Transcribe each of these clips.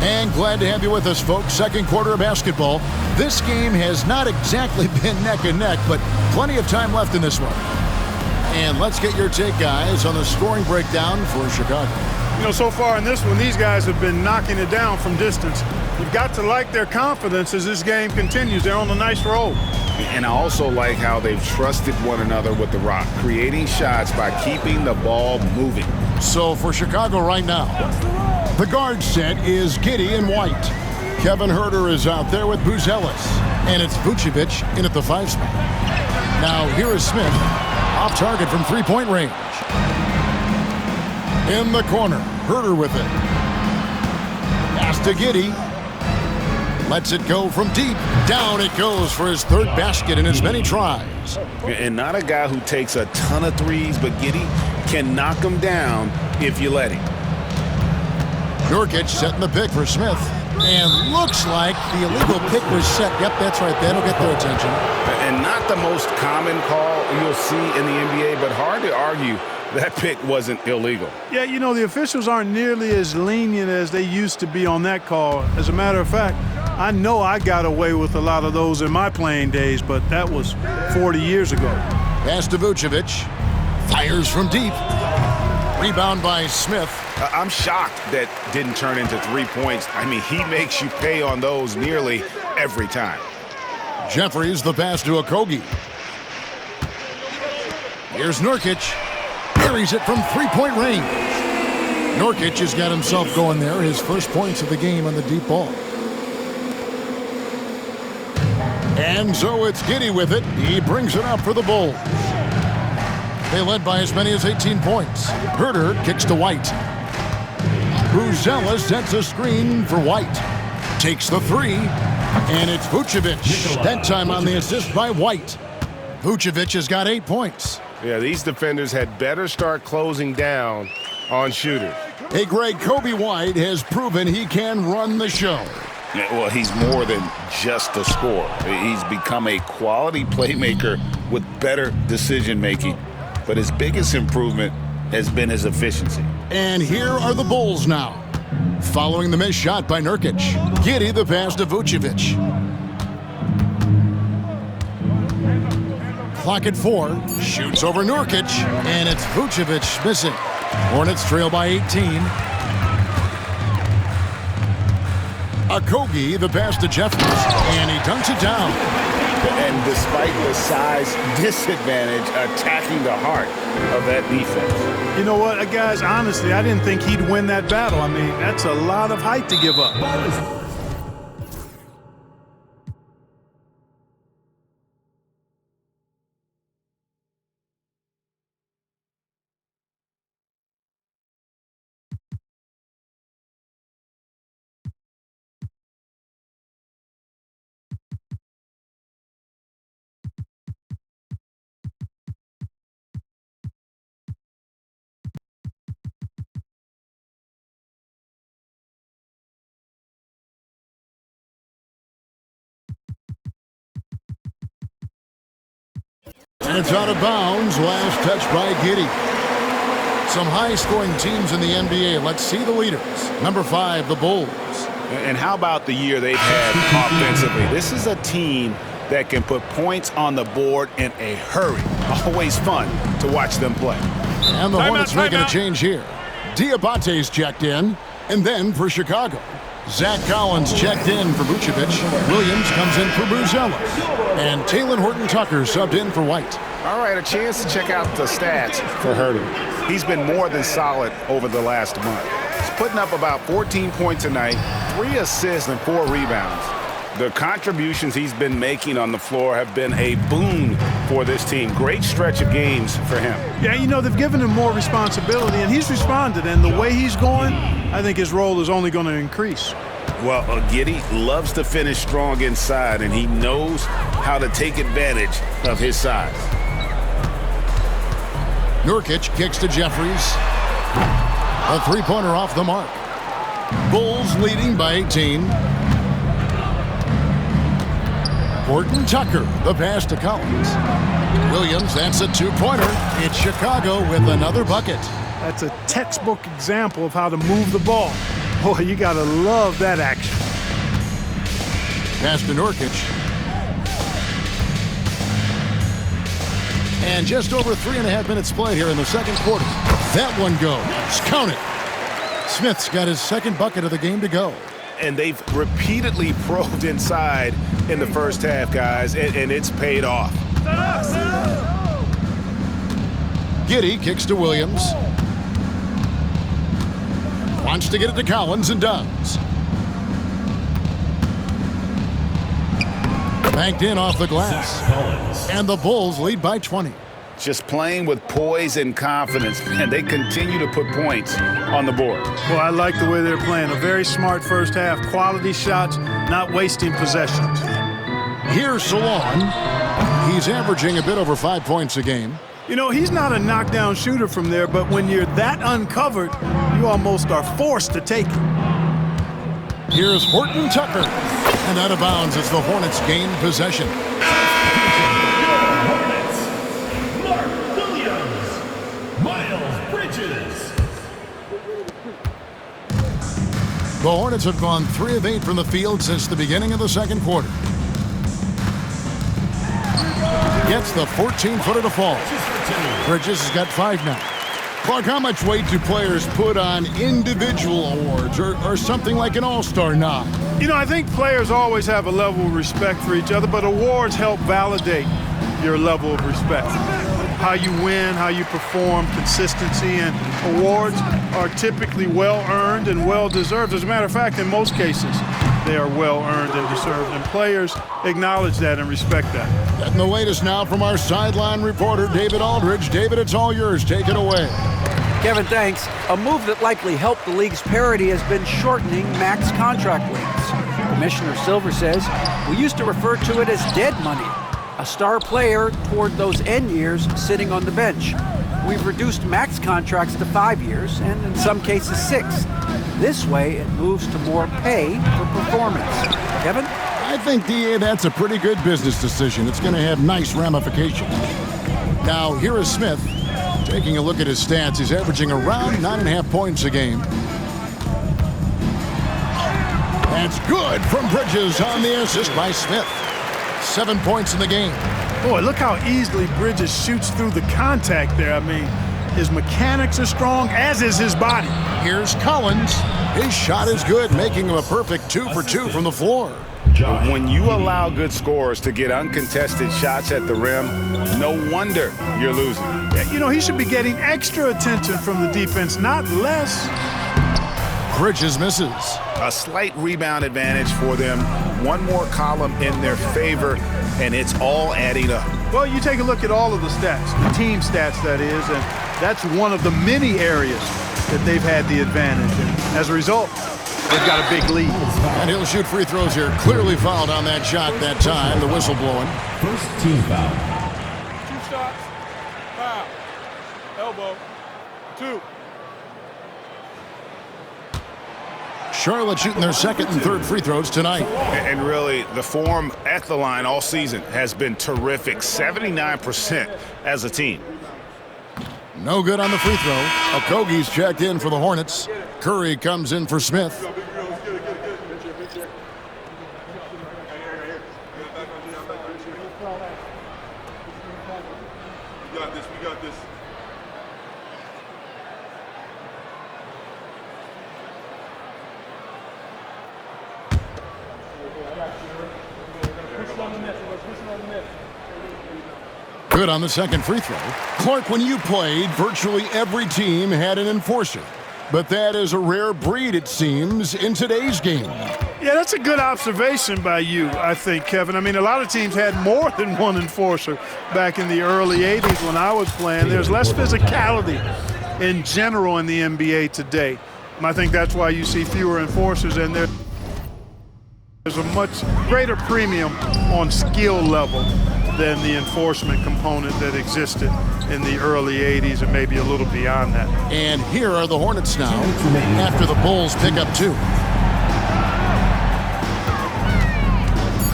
And glad to have you with us, folks. Second quarter of basketball. This game has not exactly been neck and neck, but plenty of time left in this one. And let's get your take, guys, on the scoring breakdown for Chicago. You know, so far in this one, these guys have been knocking it down from distance. You've got to like their confidence as this game continues. They're on a nice roll. And I also like how they've trusted one another with the rock, creating shots by keeping the ball moving. So for Chicago right now, the guard set is Giddey and White. Kevin Huerter is out there with Buzelis. And it's Vucevic in at the 5 spot. Now here is Smith, off target from three-point range. In the corner, Huerter with it. Pass to Giddey. Lets it go from deep. Down it goes for his third basket in as many tries. And not a guy who takes a ton of threes, but Giddey can knock them down if you let him. Nurkic setting the pick for Smith. And looks like the illegal pick was set. Yep, that's right. That'll get their attention. And not the most common call you'll see in the NBA, but hard to argue that pick wasn't illegal. Yeah, you know, the officials aren't nearly as lenient as they used to be on that call. As a matter of fact, I know I got away with a lot of those in my playing days, but that was 40 years ago. Pass to Vucevic. Fires from deep. Rebound by Smith. I'm shocked that didn't turn into 3 points. I mean, he makes you pay on those nearly every time. Jeffries the pass to Okogie. Here's Nurkic. Carries it from three-point range. Nurkic has got himself going there. His first points of the game on the deep ball. And so it's Giddey with it. He brings it up for the Bulls. They led by as many as 18 points. Huerter kicks to White. Buzelis sets a screen for White. Takes the three. And it's Vucevic. That time on the assist by White. Vucevic has got 8 points. Yeah, these defenders had better start closing down on shooters. Hey, Greg, Kobe White has proven he can run the show. Yeah, well, he's more than just a scorer. He's become a quality playmaker with better decision-making. But his biggest improvement has been his efficiency. And here are the Bulls now. Following the missed shot by Nurkic. Giddey the pass to Vucevic. Clock at 4. Shoots over Nurkic. And it's Vucevic missing. Hornets trail by 18. Okogie the pass to Jeffries. And he dunks it down. And despite the size disadvantage, attacking the heart of that defense. You know what, guys, honestly, I didn't think he'd win that battle. I mean, that's a lot of height to give up. And it's out of bounds. Last touch by Giddey. Some high-scoring teams in the NBA. Let's see the leaders. Number 5, the Bulls. And how about the year they've had offensively? This is a team that can put points on the board in a hurry. Always fun to watch them play. And the Hornets making a change here. Diabate's checked in. And then for Chicago, Zach Collins checked in for Vucevic. Williams comes in for Buzelis. And Talen Horton-Tucker subbed in for White. All right, a chance to check out the stats for Huerter. He's been more than solid over the last month. He's putting up about 14 points a night, 3 assists and 4 rebounds. The contributions he's been making on the floor have been a boon for this team. Great stretch of games for him. Yeah, you know, they've given him more responsibility, and he's responded. And the way he's going, I think his role is only going to increase. Well, Giddey loves to finish strong inside, and he knows how to take advantage of his size. Nurkic kicks to Jeffries. A three-pointer off the mark. Bulls leading by 18. Horton-Tucker, the pass to Collins. Williams, that's a two-pointer. It's Chicago with another bucket. That's a textbook example of how to move the ball. Boy, you got to love that action. Pass to Nurkic. And just over 3.5 minutes played here in the second quarter. That one goes. Count it. Smith's got his second bucket of the game to go. And they've repeatedly probed inside in the first half, guys, and it's paid off. Giddey kicks to Williams. Wants to get it to Collins and does. Banked in off the glass. And the Bulls lead by 20. Just playing with poise and confidence, and they continue to put points on the board. Well, I like the way they're playing. A very smart first half. Quality shots, not wasting possessions. Here's Salon. He's averaging a bit over 5 points a game. You know, he's not a knockdown shooter from there, but when you're that uncovered, you almost are forced to take it. Here's Horton Tucker. And out of bounds as the Hornets gain possession. The Hornets have gone 3 of 8 from the field since the beginning of the second quarter. Gets the 14-footer to fall. Bridges has got 5 now. Clark, how much weight do players put on individual awards or something like an all-star nod? You know, I think players always have a level of respect for each other, but awards help validate your level of respect. How you win, how you perform, consistency, and awards are typically well-earned and well-deserved. As a matter of fact, in most cases, they are well-earned and deserved, and players acknowledge that and respect that. And the latest now from our sideline reporter, David Aldridge. David, it's all yours. Take it away. Kevin, thanks. A move that likely helped the league's parity has been shortening max contract lengths. Commissioner Silver says we used to refer to it as dead money, a star player toward those end years sitting on the bench. We've reduced max contracts to 5 years, and in some cases 6. This way, it moves to more pay for performance. Kevin? I think, DA, that's a pretty good business decision. It's going to have nice ramifications. Now, here is Smith. Taking a look at his stats, he's averaging around 9.5 points a game. That's good from Bridges on the assist by Smith. 7 points in the game. Boy, look how easily Bridges shoots through the contact there. I mean, his mechanics are strong, as is his body. Here's Collins. His shot is good, making him a perfect 2 for 2 from the floor. When you allow good scorers to get uncontested shots at the rim, no wonder you're losing. You know, he should be getting extra attention from the defense, not less. Bridges misses. A slight rebound advantage for them. One more column in their favor, and it's all adding up. Well, you take a look at all of the stats, the team stats, that is, and that's one of the many areas that they've had the advantage. And as a result, they've got a big lead. And he'll shoot free throws here. Clearly fouled on that shot that time. The whistle blowing. First team foul. 2 shots. Foul. Elbow. 2. Charlotte shooting their second and third free throws tonight. And really, the form at the line all season has been terrific. 79% as a team. No good on the free throw. Okogie's checked in for the Hornets. Curry comes in for Smith. We got this. We got this. Good on the second free throw. Clark, when you played, virtually every team had an enforcer. But that is a rare breed, it seems, in today's game. Yeah, that's a good observation by you, I think, Kevin. I mean, a lot of teams had more than one enforcer back in the early 80s when I was playing. There's less physicality in general in the NBA today. And I think that's why you see fewer enforcers, and there's a much greater premium on skill level than the enforcement component that existed in the early 80s and maybe a little beyond that. And here are the Hornets now after the Bulls pick up 2.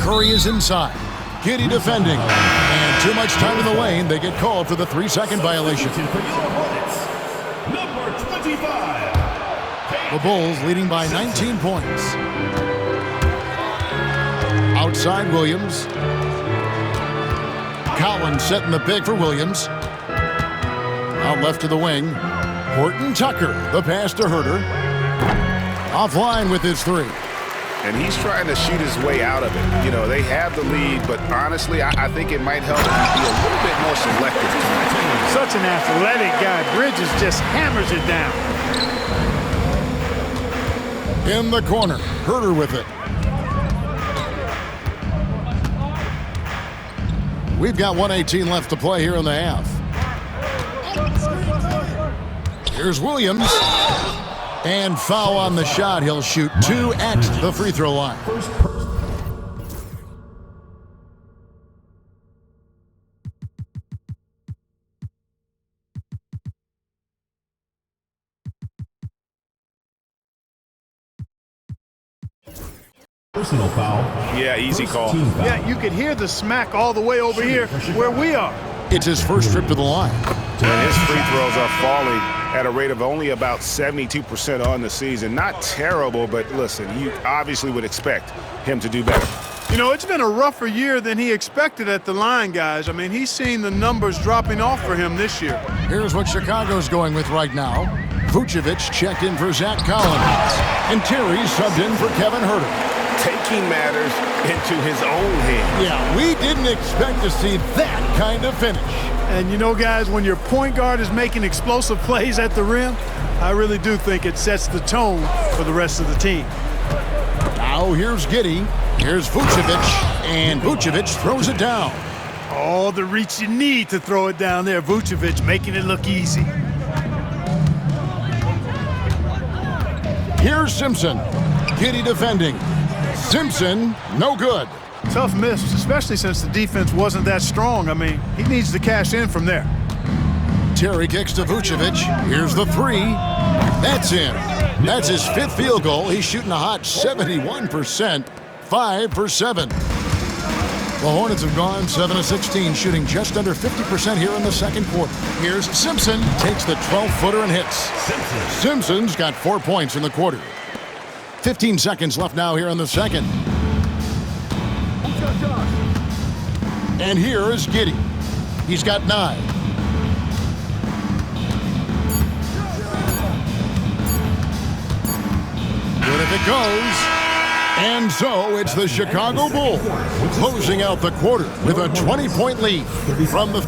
Curry is inside. Giddey defending. And too much time in the lane. They get called for the 3-second violation. Number 25. The Bulls leading by 19 points. Outside Williams. Collins setting the pick for Williams. Out left to the wing. Horton Tucker, the pass to Herter. Offline with his three. And he's trying to shoot his way out of it. You know, they have the lead, but honestly, I think it might help him be a little bit more selective tonight. Such an athletic guy. Bridges just hammers it down. In the corner, Herter with it. We've got 1:18 left to play here in the half. Here's Williams. And foul on the shot. He'll shoot 2 at the free throw line. Personal foul. Yeah, easy call. Yeah, you could hear the smack all the way over here where we are. It's his first trip to the line. And his free throws are falling at a rate of only about 72% on the season. Not terrible, but listen, you obviously would expect him to do better. You know, it's been a rougher year than he expected at the line, guys. I mean, he's seen the numbers dropping off for him this year. Here's what Chicago's going with right now. Vucevic checked in for Zach Collins. And Terry subbed in for Kevin Herter. Taking matters into his own hands. Yeah, we didn't expect to see that kind of finish. And you know, guys, when your point guard is making explosive plays at the rim, I really do think it sets the tone for the rest of the team. Now here's Giddey. Here's Vucevic. And Vucevic throws it down. All the reach you need to throw it down there. Vucevic making it look easy. Here's Simpson. Giddey defending. Simpson, no good. Tough miss, especially since the defense wasn't that strong. I mean, he needs to cash in from there. Terry kicks to Vucevic. Here's the three. That's in. That's his 5th field goal. He's shooting a hot 71%, 5 for 7. The Hornets have gone 7 of 16, shooting just under 50% here in the second quarter. Here's Simpson, takes the 12-footer and hits. Simpson's got 4 points in the quarter. 15 seconds left now here in the second. And here is Giddey. He's got 9. Good if it goes. And so it's the Chicago Bulls closing out the quarter with a 20-point lead from the